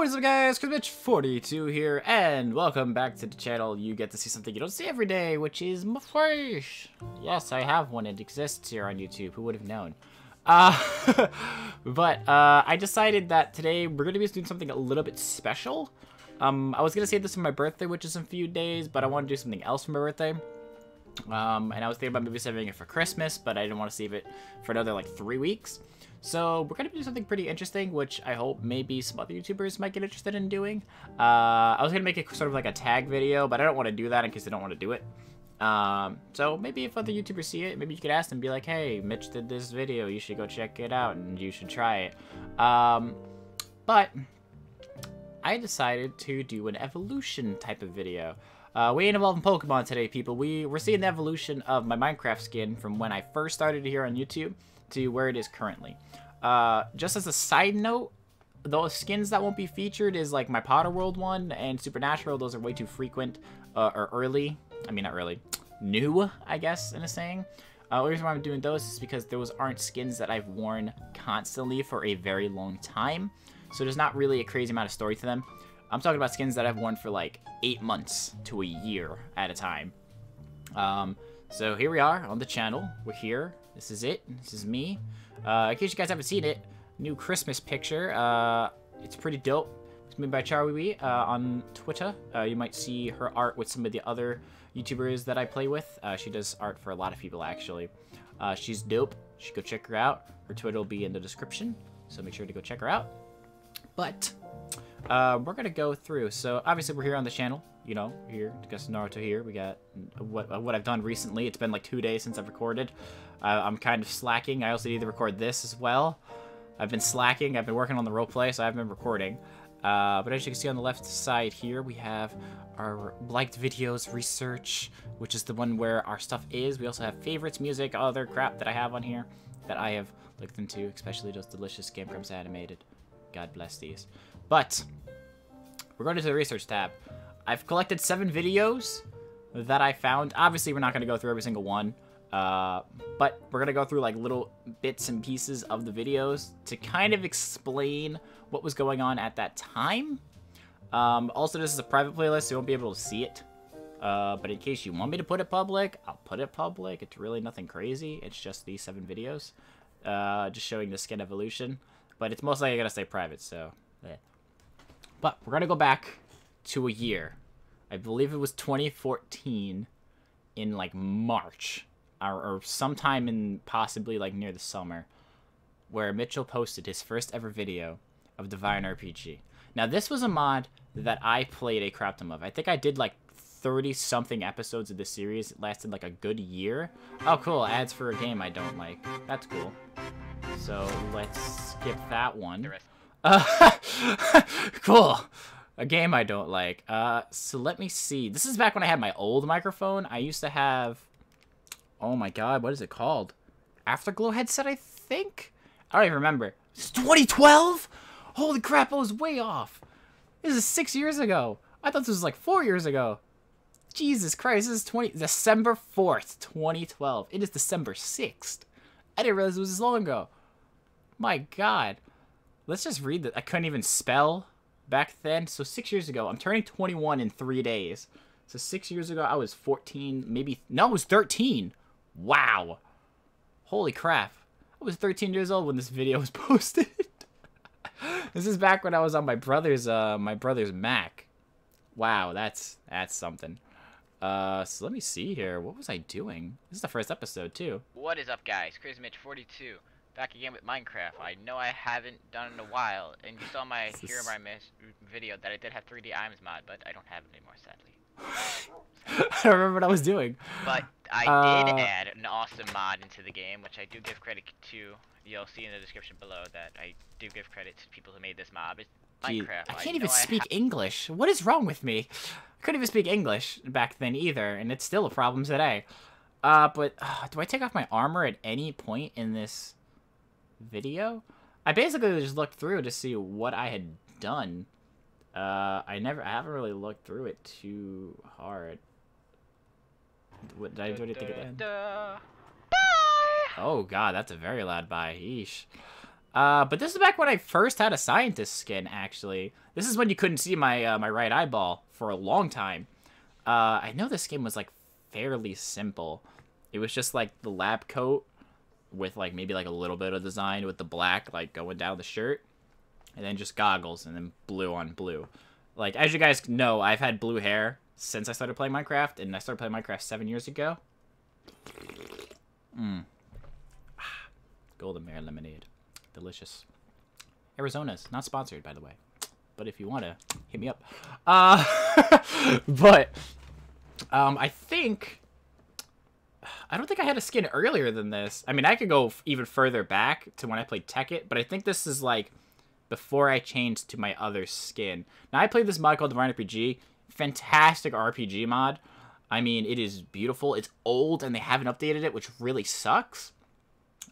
What is up, guys? K.Flay42 here, and welcome back to the channel. You get to see something you don't see every day, which is my face. Yes, I have one. It exists here on YouTube. Who would have known? I decided that today we're going to be doing something a little bit special. I was going to save this for my birthday, which is in a few days, but I want to do something else for my birthday. And I was thinking about maybe saving it for Christmas, but I didn't want to save it for another, like, 3 weeks. So we're going to do something pretty interesting, which I hope maybe some other YouTubers might get interested in doing. I was going to make it sort of like a tag video, but I don't want to do that in case they don't want to do it. So maybe if other YouTubers see it, maybe you could ask them, be like, hey, Mitch did this video, you should go check it out, and you should try it. But I decided to do an evolution type of video. We ain't involved in Pokemon today, people. We're seeing the evolution of my Minecraft skin from when I first started here on YouTube to where it is currently. Just as a side note, those skins that won't be featured is like my Potter World one and Supernatural. Those are way too frequent, or early. I mean, not early. New, I guess, in a saying. The reason why I'm doing those is because those aren't skins that I've worn constantly for a very long time. So there's not really a crazy amount of story to them. I'm talking about skins that I've worn for like 8 months to a year at a time. So here we are on the channel. We're here. This is it. This is me. In case you guys haven't seen it, new Christmas picture. It's pretty dope. It's made by Charwiewie on Twitter. You might see her art with some of the other YouTubers that I play with. She does art for a lot of people, actually. She's dope. You should go check her out. Her Twitter will be in the description, so make sure to go check her out. But we're gonna go through. So obviously we're here on the channel. You know, here, got some Naruto here. We got what I've done recently. It's been like 2 days since I've recorded. I'm kind of slacking. I also need to record this as well. I've been slacking. I've been working on the roleplay, so I haven't been recording. But as you can see on the left side here, we have our liked videos, research, which is the one where our stuff is. We also have favorites, music, other crap that I have on here that I have looked into, especially those delicious Game Grumps animated. God bless these. But we're going to the research tab. I've collected 7 videos that I found. Obviously, we're not going to go through every single one. But we're going to go through like little bits and pieces of the videos to kind of explain what was going on at that time. Also, this is a private playlist, so you won't be able to see it. But in case you want me to put it public, I'll put it public. It's really nothing crazy. It's just these 7 videos. Just showing the skin evolution. But it's most likely going to stay private, so... yeah. But we're going to go back to a year. I believe it was 2014 in like March or sometime in possibly like near the summer, where Mitchell posted his first ever video of Divine RPG. Now this was a mod that I played a crap ton of. I think I did like 30 something episodes of this series. It lasted like a good year. Oh cool, ads for a game I don't like. That's cool. So let's skip that one. Cool. A game I don't like. So let me see. This is back when I had my old microphone. I used to have... oh my god, what is it called? Afterglow headset, I think? I don't even remember. It's 2012? Holy crap, I was way off. This is 6 years ago. I thought this was like 4 years ago. Jesus Christ, this is December 4th, 2012. It is December 6th. I didn't realize it was this long ago. My god. Let's just read that. I couldn't even spell back then. So 6 years ago, I'm turning 21 in 3 days. So 6 years ago, I was 14, maybe, no, I was 13. Wow. Holy crap. I was 13 years old when this video was posted. This is back when I was on my brother's Mac. Wow, that's something. So let me see here. What was I doing? This is the first episode, too. What is up, guys? CrazyMitch42. Back again with Minecraft. I know I haven't done it in a while, and you saw my Here By Miss video that I did have 3D Items mod, but I don't have it anymore, sadly. I don't remember what I was doing. But I did add an awesome mod into the game, which I do give credit to. You'll see in the description below that I do give credit to people who made this mod. It's Minecraft. I can't even speak English. What is wrong with me? I couldn't even speak English back then either, and it's still a problem today. But do I take off my armor at any point in this video? I basically just looked through to see what I had done. I haven't really looked through it too hard. What did I do anything at the end? Oh god, that's a very loud bye. Yeesh. But this is back when I first had a scientist skin, actually. This is when you couldn't see my my right eyeball for a long time. I know this skin was, like, fairly simple. It was just, like, the lab coat with, like, maybe, like, a little bit of design with the black, like, going down the shirt. And then just goggles, and then blue on blue. Like, as you guys know, I've had blue hair since I started playing Minecraft, and I started playing Minecraft 7 years ago. Golden Mare lemonade. Delicious. Arizona's. Not sponsored, by the way. But if you want to, hit me up. But, I think... I don't think I had a skin earlier than this. I mean, I could go even further back to when I played Tekkit, but I think this is, like, before I changed to my other skin. Now, I played this mod called Vanic RPG. Fantastic RPG mod. I mean, it is beautiful. It's old, and they haven't updated it, which really sucks.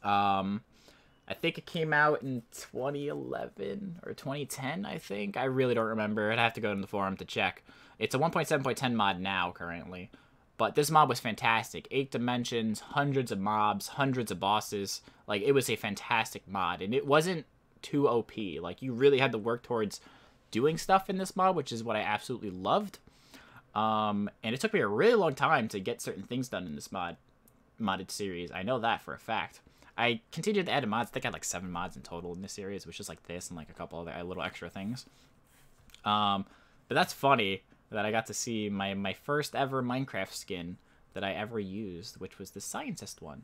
I think it came out in 2011 or 2010, I think. I really don't remember. I'd have to go in the forum to check. It's a 1.7.10 mod now, currently. But this mod was fantastic. 8 dimensions, hundreds of mobs, hundreds of bosses. Like, it was a fantastic mod. And it wasn't too OP. Like, you really had to work towards doing stuff in this mod, which is what I absolutely loved. And it took me a really long time to get certain things done in this modded series. I know that for a fact. I continued to add mods. I think I had like 7 mods in total in this series, which is like this and like a couple other little extra things. But that's funny that I got to see my first ever Minecraft skin that I ever used, which was the scientist one.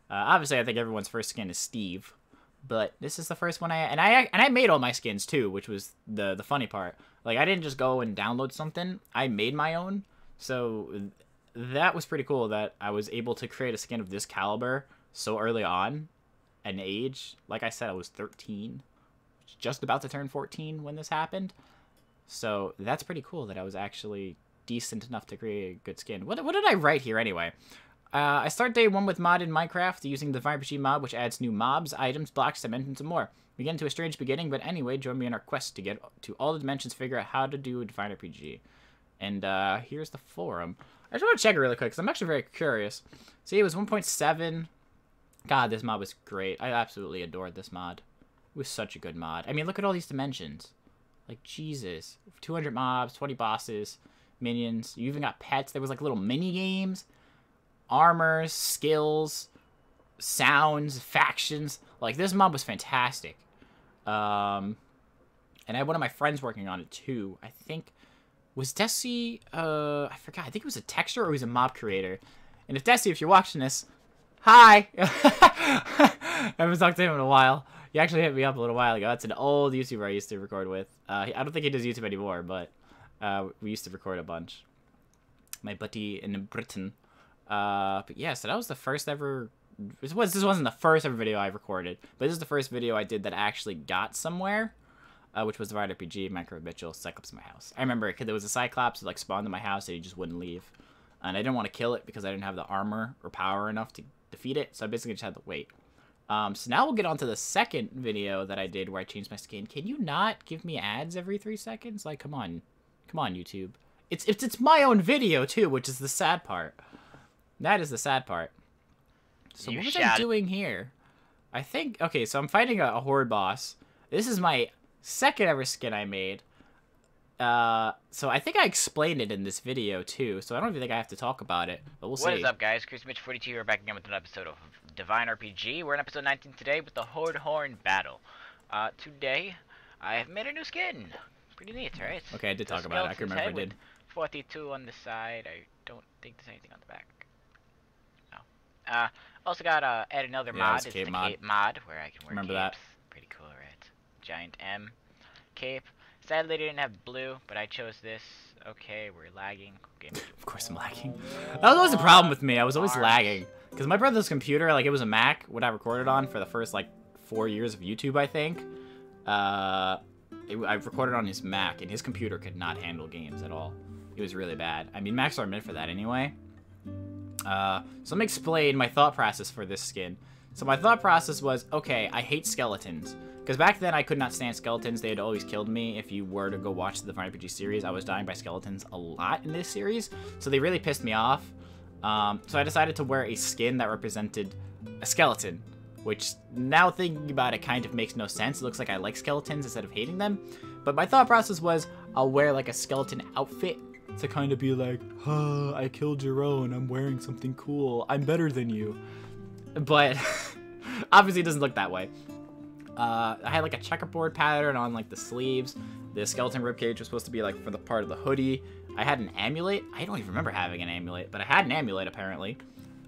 Obviously, I think everyone's first skin is Steve, but this is the first one I made all my skins too, which was the funny part. Like, I didn't just go and download something. I made my own, so that was pretty cool that I was able to create a skin of this caliber so early on an age. Like I said, I was 13, just about to turn 14 when this happened. So that's pretty cool that I was actually decent enough to create a good skin. What did I write here anyway? I start day 1 with modded Minecraft using the Vanic RPG mod, which adds new mobs, items, blocks, dimensions, and more. We get into a strange beginning, but anyway, join me in our quest to get to all the dimensions, figure out how to do Vanic RPG. And here's the forum. I just want to check it really quick, because I'm actually very curious. See, it was 1.7. God, this mod was great. I absolutely adored this mod. It was such a good mod. I mean, look at all these dimensions. Like, Jesus. 200 mobs, 20 bosses, minions. You even got pets. There was, like, little mini-games. Armors, skills, sounds, factions. Like, this mod was fantastic. And I had one of my friends working on it, too. I think... Was Desi... I forgot. I think it was a texture or he was a mob creator. And if Desi, if you're watching this... Hi! I haven't talked to him in a while. He actually hit me up a little while ago. That's an old YouTuber I used to record with. I don't think he does YouTube anymore, but we used to record a bunch. My buddy in Britain. But yeah, so that was the first ever... This wasn't the first ever video I recorded, but this is the first video I did that actually got somewhere, which was the Vanic RPG, Micro Mitchell, Cyclops in my house. I remember because there was a Cyclops that like spawned in my house and he just wouldn't leave. And I didn't want to kill it because I didn't have the armor or power enough to defeat it, so I basically just had to wait. So now we'll get on to the second video that I did where I changed my skin. Can you not give me ads every 3 seconds? Like, come on. Come on, YouTube. It's my own video, too, which is the sad part. That is the sad part. So what was I doing here? I think... Okay, so I'm fighting a horde boss. This is my second ever skin I made. So I think I explained it in this video, too. So I don't even think I have to talk about it. But we'll see. What is up, guys? ChrisMitch42 we're back again with an episode of Divine RPG. We're in episode 19 today with the Horde Horn Battle. Today, I have made a new skin. Pretty neat, right? Okay, I did talk about it. I can remember I did. 42 on the side. I don't think there's anything on the back. No. Also got add another mod. It's the cape mod where I can wear capes. That. Pretty cool, right? Giant M cape. Sadly, they didn't have blue, but I chose this. Okay, we're lagging. Of course I'm lagging. That was always a problem with me. I was always lagging. Because my brother's computer, like, it was a Mac, what I recorded on for the first, like, 4 years of YouTube, I think. I recorded on his Mac, and his computer could not handle games at all. It was really bad. I mean, Macs are meant for that anyway. So let me explain my thought process for this skin. So my thought process was, okay, I hate skeletons. Because back then, I could not stand skeletons. They had always killed me. If you were to go watch the Vanic RPG series, I was dying by skeletons a lot in this series. So they really pissed me off. So I decided to wear a skin that represented a skeleton. which now thinking about it kind of makes no sense. It looks like I like skeletons instead of hating them. But my thought process was I'll wear like a skeleton outfit to kind of be like, I killed your own, I'm wearing something cool, I'm better than you. But obviously it doesn't look that way. I had like a checkerboard pattern on like the sleeves. The skeleton ribcage was supposed to be like for the part of the hoodie. I had an amulet. I don't even remember having an amulet, but I had an amulet apparently.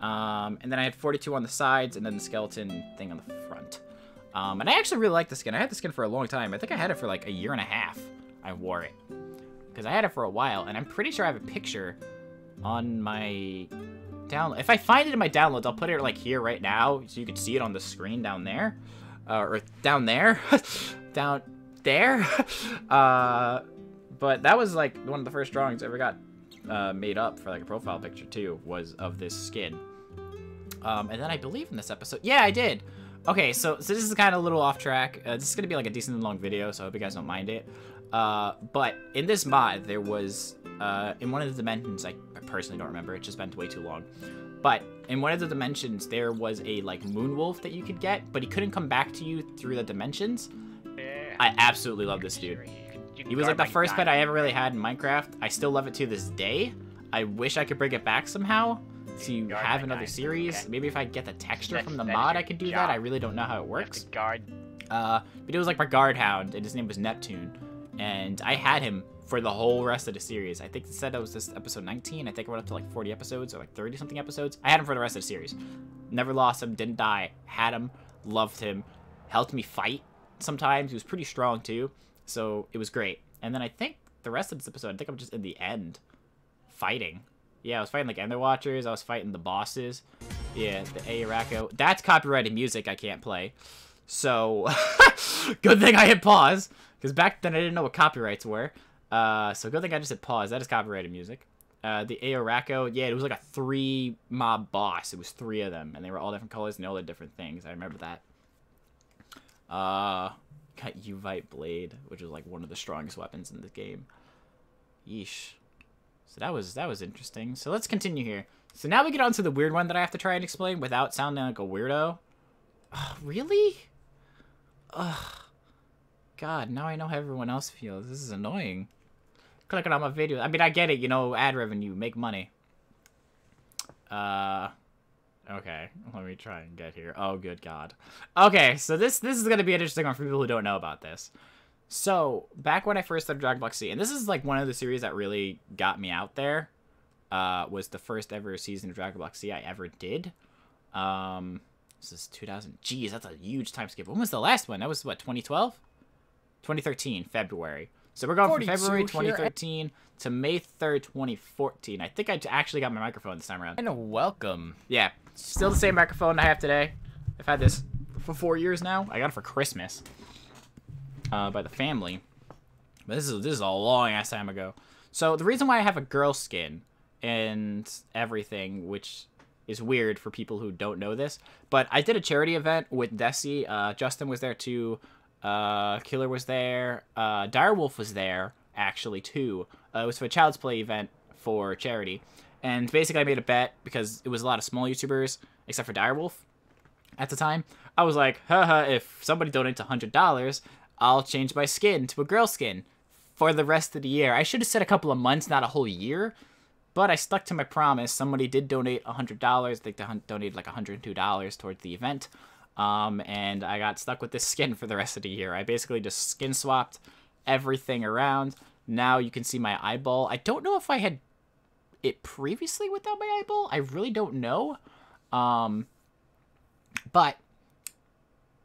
And then I had 42 on the sides and then the skeleton thing on the front. And I actually really like the skin. I had the skin for a long time. I think I had it for like a year and a half. I wore it. Because I had it for a while, and I'm pretty sure I have a picture on my download. If I find it in my downloads, I'll put it like here right now, so you can see it on the screen down there. Or down there. Down there. But that was like one of the first drawings I ever got made up for like a profile picture too, was of this skin. And then I believe in this episode, yeah, I did. Okay, so this is kind of a little off track. This is gonna be like a decently long video, so I hope you guys don't mind it. But in this mod, there was, in one of the dimensions, I personally don't remember, it's just been way too long. But in one of the dimensions, there was a like moon wolf that you could get, but he couldn't come back to you through the dimensions. Yeah. I absolutely love this dude. He was like the first pet I ever really had in Minecraft. I still love it to this day. I wish I could bring it back somehow to have another series. Okay. Maybe if I get the texture from the mod, I could do that. I really don't know how it works. But it was like my guard hound, and his name was Neptune. And I had him for the whole rest of the series. I think it said that was this episode 19. I think it went up to like 40 episodes or like 30 something episodes. I had him for the rest of the series. Never lost him, didn't die. Had him, loved him, helped me fight sometimes. He was pretty strong too. So it was great. And then I think the rest of this episode, I think I'm just in the end fighting. Yeah, I was fighting like Ender Watchers. I was fighting the bosses. Yeah, the Ayarako. That's copyrighted music I can't play. So good thing I hit pause. Because back then I didn't know what copyrights were. So good thing I just hit pause. That is copyrighted music. The Ayarako, yeah, it was like a 3-mob boss. It was 3 of them. And they were all different colors and they all did different things. I remember that. Got Uvite Blade, which was like one of the strongest weapons in the game. Yeesh. So that was interesting. So let's continue here. So now we get on to the weird one that I have to try and explain without sounding like a weirdo. Really? Ugh. God, now I know how everyone else feels. This is annoying. Clicking on my video. I mean, I get it, you know, ad revenue, make money. Okay, let me try and get here. Oh, good God. Okay, so this is going to be an interesting one for people who don't know about this. So, back when I first started Dragon Ball Z, and this is like one of the series that really got me out there, was the first ever season of Dragon Ball Z I ever did. This is 2000. Jeez, that's a huge time skip. When was the last one? That was, what, 2012? 2013, February. So we're going from February 2013 to May 3rd, 2014. I think I actually got my microphone this time around. And welcome. Yeah, still the same microphone I have today. I've had this for 4 years now. I got it for Christmas by the family. But this is a long ass time ago. So the reason why I have a girl skin and everything, which is weird for people who don't know this, but I did a charity event with Desi. Justin was there too. Killer was there. Direwolf was there actually too. It was for a Child's Play event for charity. And basically I made a bet because it was a lot of small YouTubers, except for Direwolf at the time. I was like, haha, if somebody donates $100, I'll change my skin to a girl skin for the rest of the year. I should have said a couple of months, not a whole year. But I stuck to my promise. Somebody did donate $100. I think they donated like $102 towards the event. And I got stuck with this skin for the rest of the year. I basically just skin swapped everything around. Now you can see my eyeball. I don't know if I had it previously without my eyeball. I really don't know. But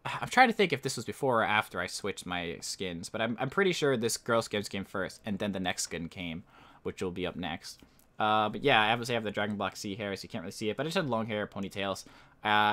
I'm trying to think if this was before or after I switched my skins. But I'm pretty sure this girl skin came first, and then the next skin came, which will be up next. But yeah, I obviously have the Dragon Block C hair, so you can't really see it. But I just had long hair, ponytails.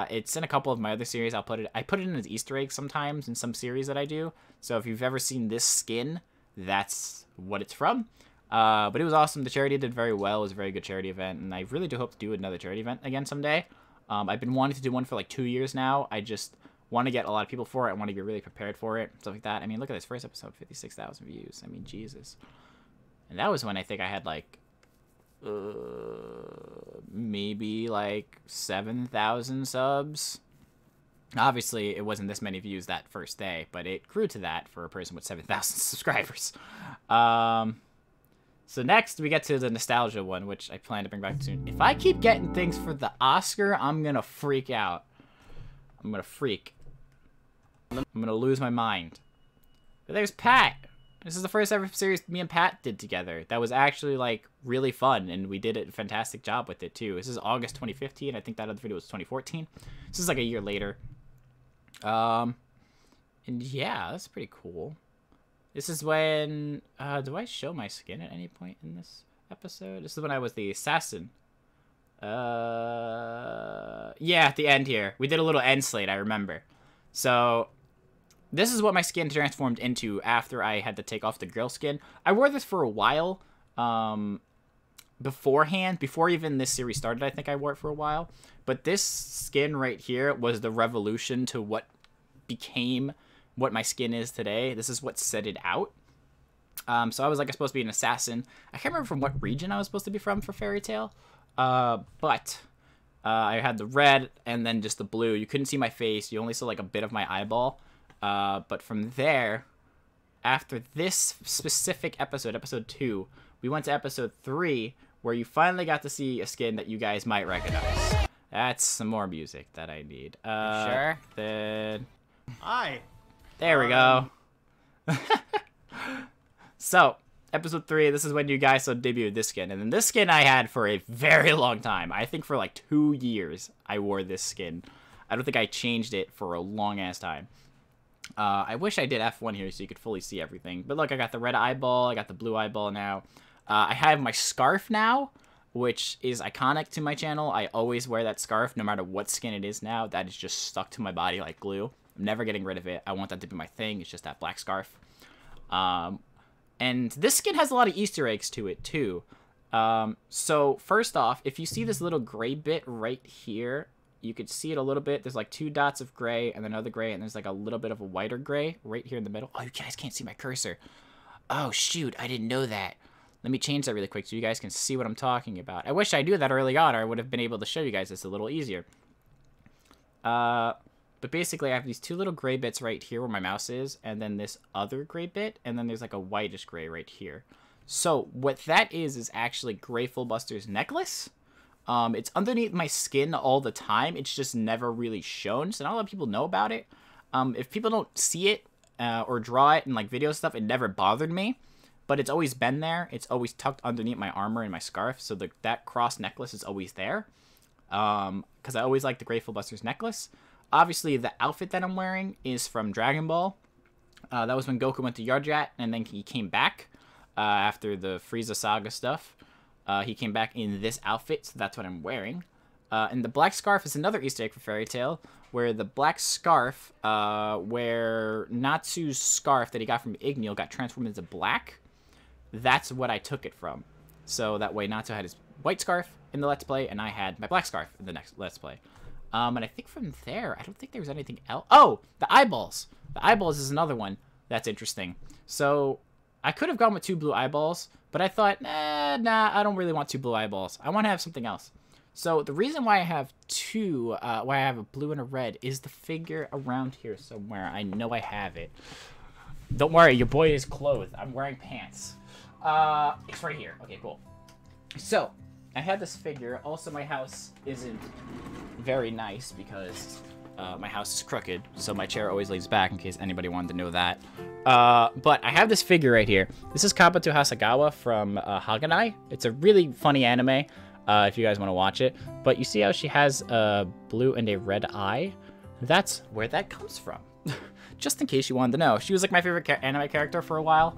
It's in a couple of my other series. I put it in as Easter eggs sometimes in some series that I do. So if you've ever seen this skin, that's what it's from. But it was awesome. The charity did very well. It was a very good charity event, and I really do hope to do another charity event again someday. I've been wanting to do one for like 2 years now. I just want to get a lot of people for it. I want to get really prepared for it, stuff like that. I mean, look at this first episode, 56,000 views. I mean, Jesus. And that was when I think I had like maybe like 7,000 subs. Obviously, it wasn't this many views that first day, but it grew to that for a person with 7,000 subscribers. So next, we get to the nostalgia one, which I plan to bring back soon. If I keep getting things for the Oscar, I'm gonna freak out. I'm gonna freak. I'm gonna lose my mind. But there's Pat. This is the first ever series me and Pat did together. That was actually, like, really fun, and we did a fantastic job with it, too. This is August 2015. I think that other video was 2014. This is, like, a year later. And, yeah, that's pretty cool. This is when... do I show my skin at any point in this episode? This is when I was the assassin. Yeah, at the end here. We did a little end slate, I remember. So... this is what my skin transformed into after I had to take off the girl skin. I wore this for a while beforehand. Before even this series started, I think I wore it for a while. But this skin right here was the revolution to what became what my skin is today. This is what set it out. So I was like supposed to be an assassin. I can't remember from what region I was supposed to be from for Fairy Tail. But I had the red and then just the blue. You couldn't see my face. You only saw like a bit of my eyeball. But from there, after this specific episode, episode 2, we went to episode 3, where you finally got to see a skin that you guys might recognize. That's some more music that I need. Sure. Then... Hi. There we go. So, episode 3, this is when you guys debuted this skin. And then this skin I had for a very long time. I think for like 2 years I wore this skin. I don't think I changed it for a long-ass time. I wish I did F1 here so you could fully see everything. But look, I got the red eyeball. I got the blue eyeball now. I have my scarf now, which is iconic to my channel. I always wear that scarf no matter what skin it is now. That is just stuck to my body like glue. I'm never getting rid of it. I want that to be my thing. It's just that black scarf. And this skin has a lot of Easter eggs to it, too. So, first off, if you see this little gray bit right here, you could see it a little bit. There's like 2 dots of gray and another gray, and there's like a little bit of a whiter gray right here in the middle. Oh, you guys can't see my cursor. Oh, shoot. I didn't know that. Let me change that really quick so you guys can see what I'm talking about. I wish I knew that early on, or I would have been able to show you guys this a little easier. But basically, I have these 2 little gray bits right here where my mouse is, and then this other gray bit, and then there's like a whitish gray right here. So what that is actually Grateful Buster's necklace. It's underneath my skin all the time. It's just never really shown, so not a lot of people know about it. If people don't see it or draw it in like video stuff, it never bothered me. But it's always been there. It's always tucked underneath my armor and my scarf, so that cross necklace is always there. Because I always like the Grateful Buster's necklace. Obviously, the outfit that I'm wearing is from Dragon Ball. That was when Goku went to Yardrat, and then he came back after the Frieza Saga stuff. He came back in this outfit, so that's what I'm wearing. And the black scarf is another Easter egg for Fairy Tail, where the black scarf, where Natsu's scarf that he got from Igneel got transformed into black, that's what I took it from. So that way Natsu had his white scarf in the Let's Play, and I had my black scarf in the next Let's Play. And I think from there, I don't think there was anything else. Oh, the eyeballs. The eyeballs is another one that's interesting. So I could have gone with 2 blue eyeballs, but I thought, nah, I don't really want 2 blue eyeballs. I want to have something else. So the reason why I have 2, why I have a blue and a red, is the figure around here somewhere. I know I have it. Don't worry, your boy is clothed. I'm wearing pants. It's right here. Okay, cool. So I had this figure. Also, my house isn't very nice because my house is crooked, so my chair always lays back in case anybody wanted to know that. But I have this figure right here. This is Kabuto Hasagawa from Haganai. It's a really funny anime, if you guys want to watch it. But you see how she has a blue and a red eye? That's where that comes from. Just in case you wanted to know. She was like my favorite anime character for a while.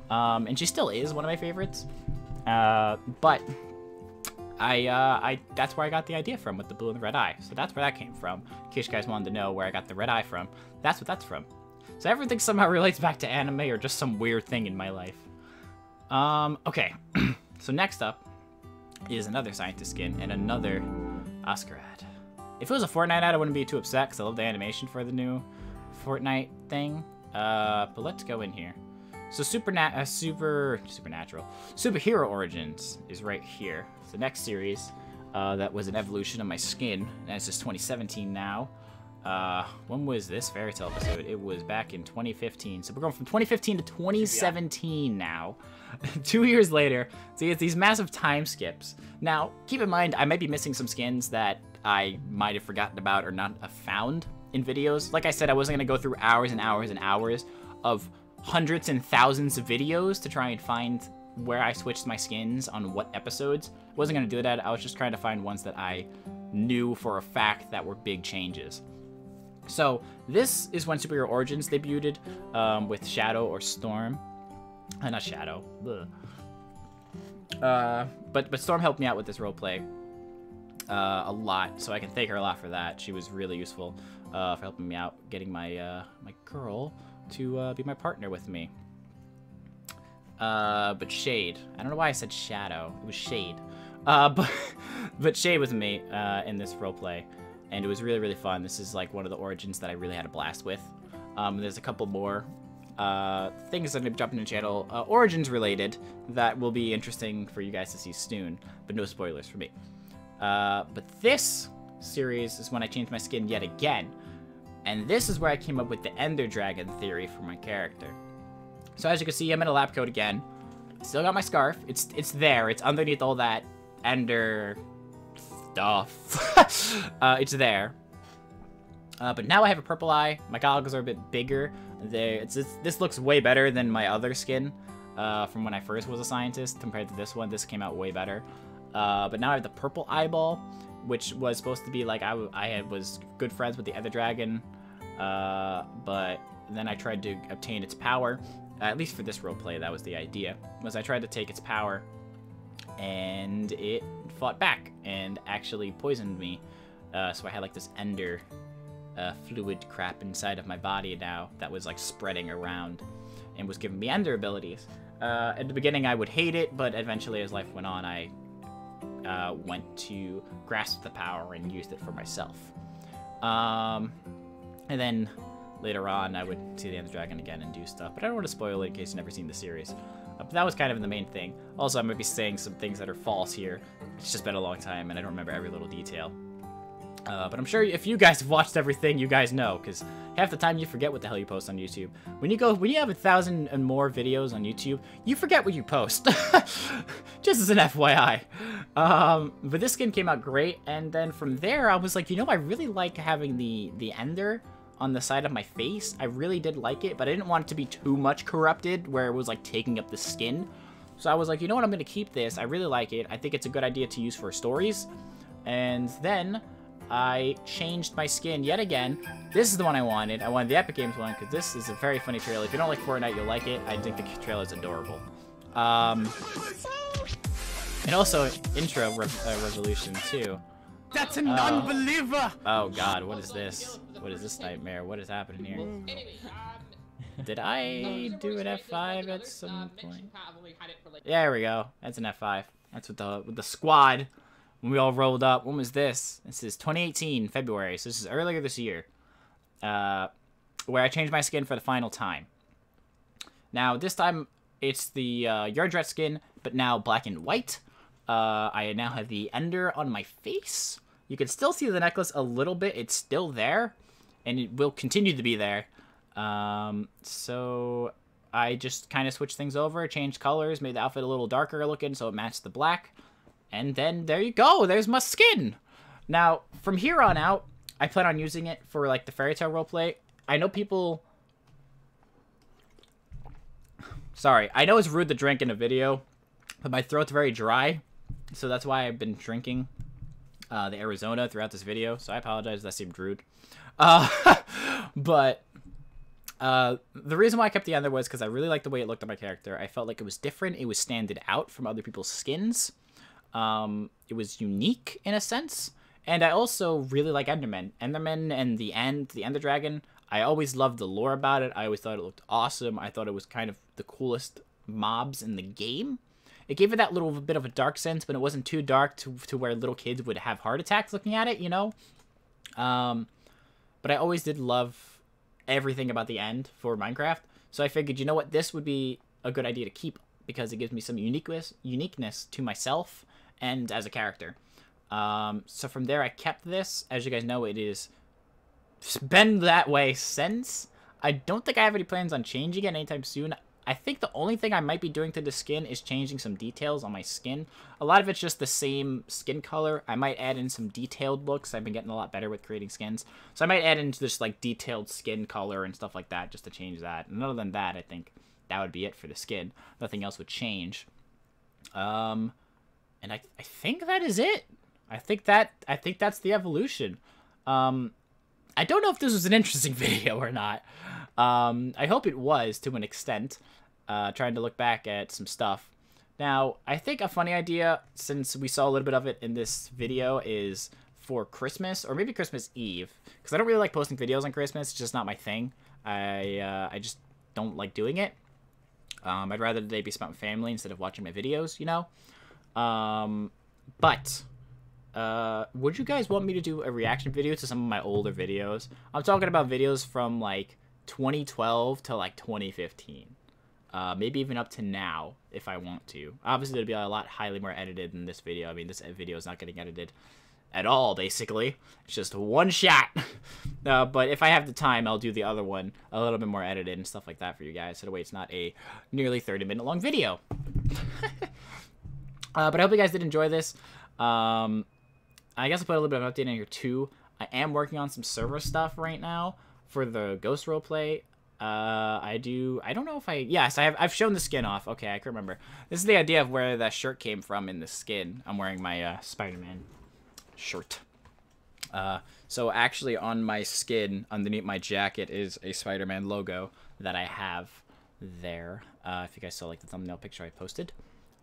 And she still is one of my favorites. But that's where I got the idea from with the blue and the red eye. So that's where that came from. In case you guys wanted to know where I got the red eye from, that's what that's from. So everything somehow relates back to anime or just some weird thing in my life. Okay. So next up is another scientist skin and another Oscar ad. If it was a Fortnite ad, I wouldn't be too upset because I love the animation for the new Fortnite thing. But let's go in here. So Superhero Origins is right here. It's the next series that was an evolution of my skin. And it's just 2017 now. When was this fairy tale episode? It was back in 2015. So we're going from 2015 to 2017 now. 2 years later. So it's these massive time skips. Now, keep in mind, I might be missing some skins that I might have forgotten about or not have found in videos. Like I said, I wasn't going to go through hours and hours and hours of hundreds and thousands of videos to try and find where I switched my skins on what episodes. I wasn't going to do that. I was just trying to find ones that I knew for a fact that were big changes. So this is when Superhero Origins debuted with Shadow or Storm. Not Shadow. But Storm helped me out with this roleplay a lot, so I can thank her a lot for that. She was really useful for helping me out, getting my my girl to be my partner with me. But Shade. I don't know why I said Shadow. It was Shade. But Shade was me in this roleplay, and it was really, really fun. This is like one of the Origins that I really had a blast with. There's a couple more things that I'm dropping in the channel, Origins related, that will be interesting for you guys to see soon, but no spoilers for me. But this series is when I changed my skin yet again, and this is where I came up with the Ender Dragon theory for my character. So as you can see, I'm in a lab coat again. Still got my scarf. It's there. It's underneath all that Ender stuff. It's there. But now I have a purple eye. My goggles are a bit bigger. This looks way better than my other skin from when I first was a scientist compared to this one. This came out way better. But now I have the purple eyeball, which was supposed to be like I was good friends with the Ender Dragon, but then I tried to obtain its power. At least for this roleplay, that was the idea. Was I tried to take its power, and it fought back and actually poisoned me. So I had like this Ender fluid crap inside of my body now that was like spreading around and was giving me Ender abilities. At the beginning, I would hate it, but eventually, as life went on, I went to grasp the power and used it for myself. And then later on, I would see the Ender Dragon again and do stuff, but I don't want to spoil it in case you've never seen the series. But that was kind of the main thing. Also, I might be saying some things that are false here. It's just been a long time, and I don't remember every little detail. But I'm sure if you guys have watched everything, you guys know, because half the time you forget what the hell you post on YouTube. When you have 1,000 and more videos on YouTube, you forget what you post. Just as an FYI. But this skin came out great, and then from there, I was like, you know, I really like having the Ender on the side of my face. I really did like it, but I didn't want it to be too much corrupted, where it was like taking up the skin. So I was like, you know what, I'm going to keep this. I really like it. I think it's a good idea to use for stories. And then I changed my skin yet again. This is the one I wanted. I wanted the Epic Games one, because this is a very funny trailer. If you don't like Fortnite, you'll like it. I think the trailer is adorable. And also, intro resolution, too. That's a non-believer! Oh god, what is this? What is this nightmare? What is happening here? Did I do an F5 at some point? Yeah, there we go. That's an F5. That's with the squad. When we all rolled up. When was this? This is 2018, February. So this is earlier this year. Where I changed my skin for the final time. Now, this time, it's the Yardrat skin, but now black and white. I now have the Ender on my face. You can still see the necklace a little bit. It's still there, and it will continue to be there. So I just kind of switched things over, changed colors, made the outfit a little darker looking so it matched the black. And then there you go. There's my skin. Now, from here on out, I plan on using it for like the fairy tale roleplay. I know people... Sorry, I know it's rude to drink in a video, but my throat's very dry. So that's why I've been drinking the Arizona throughout this video. So I apologize if that seemed rude. But the reason why I kept the Ender was because I really liked the way it looked on my character. I felt like it was different. It was standing out from other people's skins. It was unique in a sense. And I also really like Endermen. Endermen and the Ender Dragon. I always loved the lore about it. I always thought it looked awesome. I thought it was kind of the coolest mobs in the game. It gave it that little bit of a dark sense, but it wasn't too dark to where little kids would have heart attacks looking at it, you know? But I always did love everything about the end for Minecraft. So I figured, you know what, this would be a good idea to keep because it gives me some uniqueness to myself and as a character. So from there, I kept this. As you guys know, it is been that way since. I don't think I have any plans on changing it anytime soon. I think the only thing I might be doing to the skin is changing some details on my skin. A lot of it's just the same skin color. I might add in some detailed looks. I've been getting a lot better with creating skins. So I might add in just like detailed skin color and stuff like that just to change that. And other than that, I think that would be it for the skin. Nothing else would change. And I think that is it. I think that's the evolution. I don't know if this was an interesting video or not. I hope it was to an extent. Trying to look back at some stuff. Now, I think a funny idea, since we saw a little bit of it in this video, is for Christmas, or maybe Christmas Eve. Because I don't really like posting videos on Christmas. It's just not my thing. I just don't like doing it. I'd rather the day be spent with family instead of watching my videos, you know? But would you guys want me to do a reaction video to some of my older videos? I'm talking about videos from, like, 2012 to, like, 2015. Maybe even up to now, if I want to. Obviously, it'll be a lot highly more edited than this video. I mean, this video is not getting edited at all, basically. It's just one shot. But if I have the time, I'll do the other one a little bit more edited and stuff like that for you guys, so that way it's not a nearly 30-minute long video. But I hope you guys did enjoy this. I guess I'll put a little bit of an update in here, too. I am working on some server stuff right now for the Ghost Roleplay. I don't know if yes, I've shown the skin off. Okay, I can remember. This is the idea of where that shirt came from in the skin. I'm wearing my, Spider-Man shirt. So actually on my skin, underneath my jacket, is a Spider-Man logo that I have there. If you guys saw, like, the thumbnail picture I posted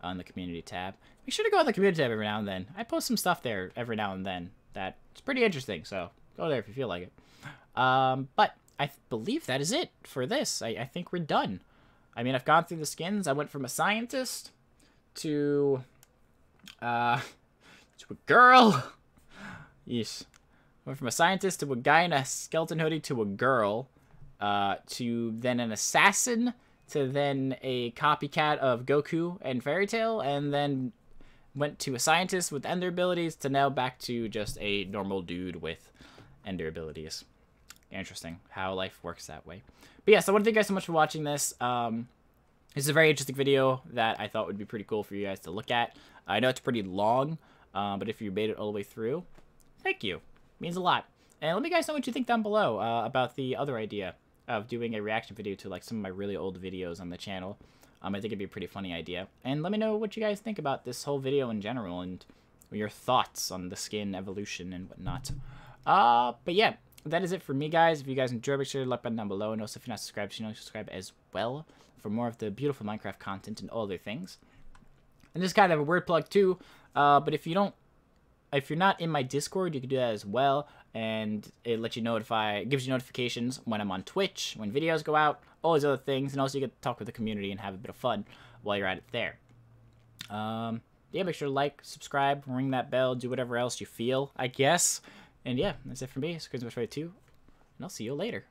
on the community tab. Make sure to go on the community tab every now and then. I post some stuff there every now and then that's pretty interesting, so go there if you feel like it. But I believe that is it for this. I think we're done. I mean, I've gone through the skins. I went from a scientist to a girl. Yes. Went from a scientist to a guy in a skeleton hoodie to a girl, to then an assassin, to then a copycat of Goku and Fairy Tail, and then went to a scientist with ender abilities to now back to just a normal dude with ender abilities. Interesting how life works that way. But yes, I want to thank you guys so much for watching this. This is a very interesting video that I thought would be pretty cool for you guys to look at. I know it's pretty long, but if you made it all the way through, thank you. It means a lot. And let me guys know what you think down below about the other idea of doing a reaction video to, like, some of my really old videos on the channel. I think it'd be a pretty funny idea. And let me know what you guys think about this whole video in general and your thoughts on the skin evolution and whatnot. But yeah, that is it for me, guys. If you guys enjoyed, make sure to like button down below. And also, if you're not subscribed, subscribe as well for more of the beautiful Minecraft content and all other things. And this is kind of a word plug too. But if you're not in my Discord, you can do that as well. And it lets you gives you notifications when I'm on Twitch, when videos go out, all these other things. And also, you get to talk with the community and have a bit of fun while you're at it there. Yeah, make sure to like, subscribe, ring that bell, do whatever else you feel, I guess. And yeah, that's it from me. It's Christmas 22, and I'll see you later.